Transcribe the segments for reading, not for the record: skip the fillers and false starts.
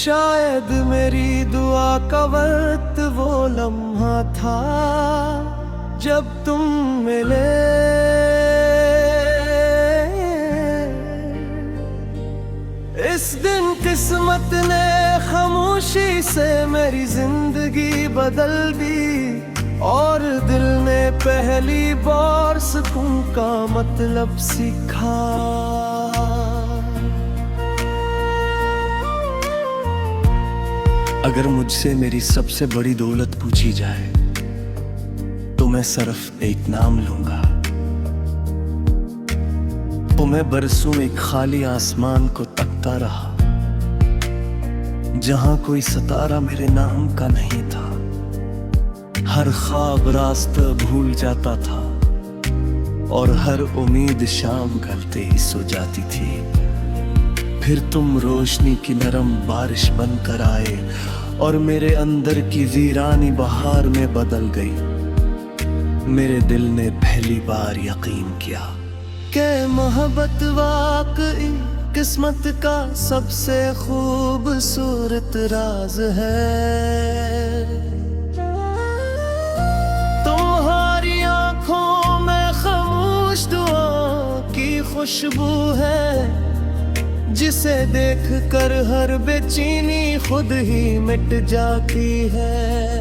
शायद मेरी दुआ का वक्त वो लम्हा था जब तुम मिले। इस दिन किस्मत ने खामोशी से मेरी जिंदगी बदल दी और दिल ने पहली बार सुकून का मतलब सीखा। अगर मुझसे मेरी सबसे बड़ी दौलत पूछी जाए तो मैं सिर्फ एक नाम लूंगा। तो मैं बरसों एक खाली आसमान को तकता रहा जहां कोई सितारा मेरे नाम का नहीं था। हर ख्वाब रास्ता भूल जाता था और हर उम्मीद शाम ढलते ही सो जाती थी। फिर तुम रोशनी की नरम बारिश बनकर आए और मेरे अंदर की वीरानी बहार में बदल गई। मेरे दिल ने पहली बार यकीन किया कि मोहब्बत वाकई किस्मत का सबसे खूबसूरत राज है। तुम्हारी आंखों में खामोश दुआ की खुशबू है जिसे देखकर हर बेचैनी खुद ही मिट जाती है।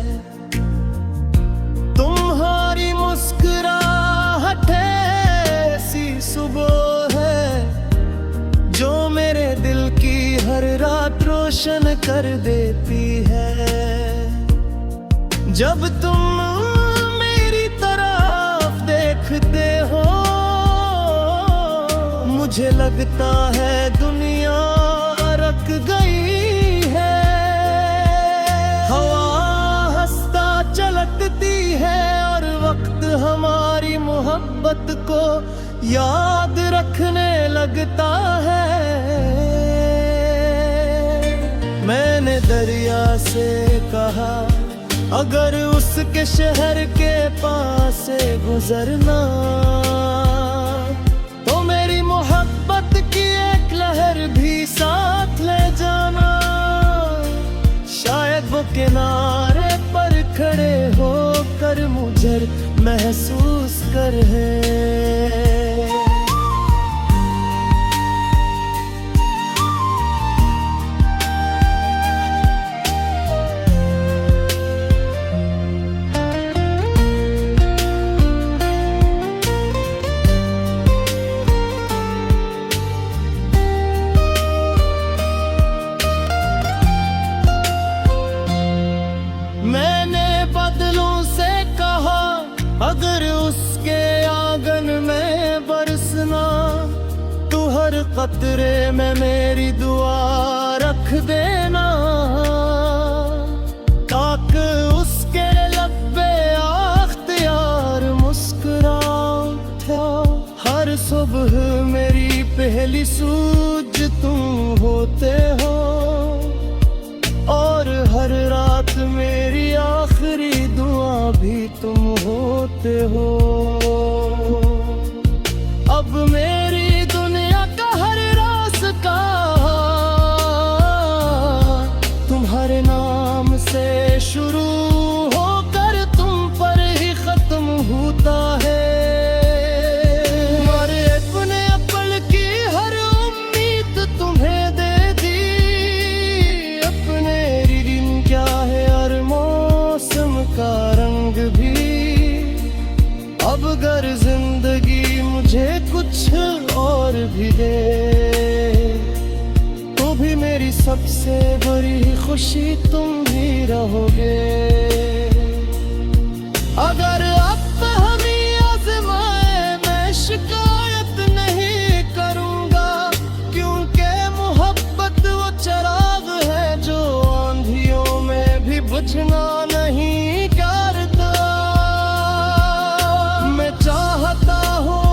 तुम्हारी मुस्कुराहट ऐसी सुबह है जो मेरे दिल की हर रात रोशन कर देती है। जब तुम मेरी तरफ देखते हो मुझे लगता है दुनिया रक गई है। हवा हंसता चलकती है और वक्त हमारी मोहब्बत को याद रखने लगता है। मैंने दरिया से कहा अगर उसके शहर के पास से गुजरना मोहब्बत की एक लहर भी साथ ले जाना। शायद वो किनारे पर खड़े होकर मुझे महसूस करे। अगर उसके आंगन में बरसना तू हर कतरे में मेरी दुआ रख देना। ताकि उसके लब पे अख्तियार मुस्कुराओ। हर सुबह मेरी पहली सूझ तुम होते हो और हर रात मेरी आखिरी दुआ भी तुम होते हो। अब मेरी दुनिया का हर रास्ता तुम्हारे नाम से शुरू होकर तुम पर ही खत्म होता है। तुम्हारे अपने पल की हर उम्मीद तुम्हें दे दी। अपने दिन क्या है हर मौसम का रंग भी। अब अगर जिंदगी मुझे कुछ और भी दे तो भी मेरी सबसे बड़ी खुशी तुम भी रहोगे। अगर अब हमें आज़माए मैं शिकायत नहीं करूंगा क्योंकि मोहब्बत वो चिराग है जो आंधियों में भी बुझना नहीं करता। मैं चाहता हूँ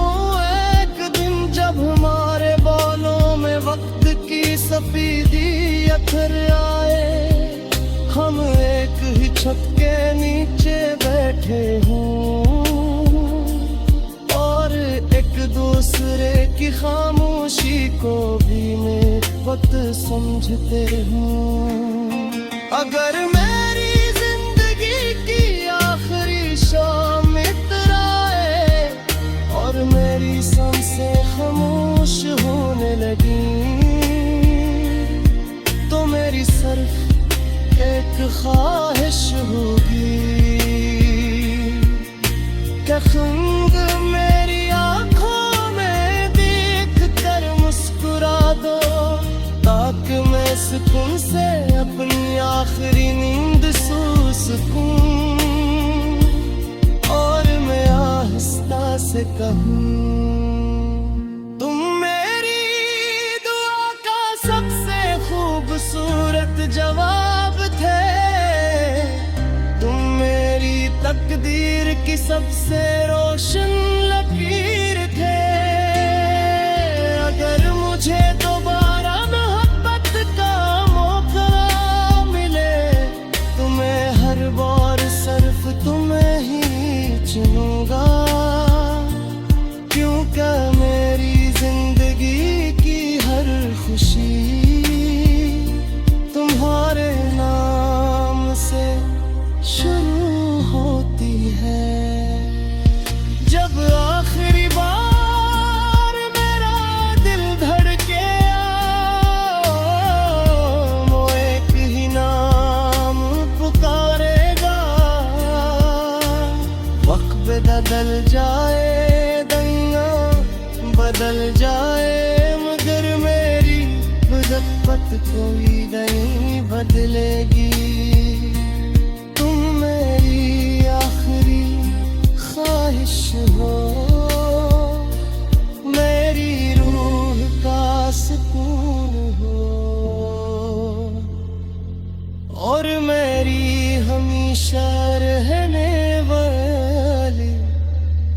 एक दिन जब हमारे बालों में वक्त की सफेदी अथर आए हम एक ही छत के नीचे बैठे हों और एक दूसरे की खामोशी को भी मैं वक्त समझते हूँ। अगर मेरी जिंदगी की आखिरी शाम इतराए और मेरी सांसें खामोश होने लगी, तो मेरी सिर्फ एक ख्वाहिश होगी कि खंग मेरी आंखों में देख कर मुस्कुरा दो, ताकि मैं सुकून से अपनी आखिरी नींद सो सकूं और मैं आहिस्ता से कहूं, तुम मेरी दुआ का सबसे खूबसूरत जवाब थे, तुम मेरी तकदीर की सबसे रोशन लकीर थे। अगर मुझे दोबारा मोहब्बत का मौका मिले, तो मैं हर बार सिर्फ तुम्हें ही चुनूंगा, क्योंकि मेरी जिंदगी की हर खुशी तुम्हारे नाम से शुरू होती है। जब आखिरी बार मेरा दिल धड़के वो एक ही नाम पुकारेगा, वक्त बदल जाए, दुनिया बदल जाए, मगर मेरी मोहब्बत कोई नहीं बदलेगी। तुम मेरी आखिरी ख्वाहिश हो, मेरी रूह का सुकून हो और मेरी हमेशा रहने वाली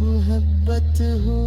मोहब्बत हो।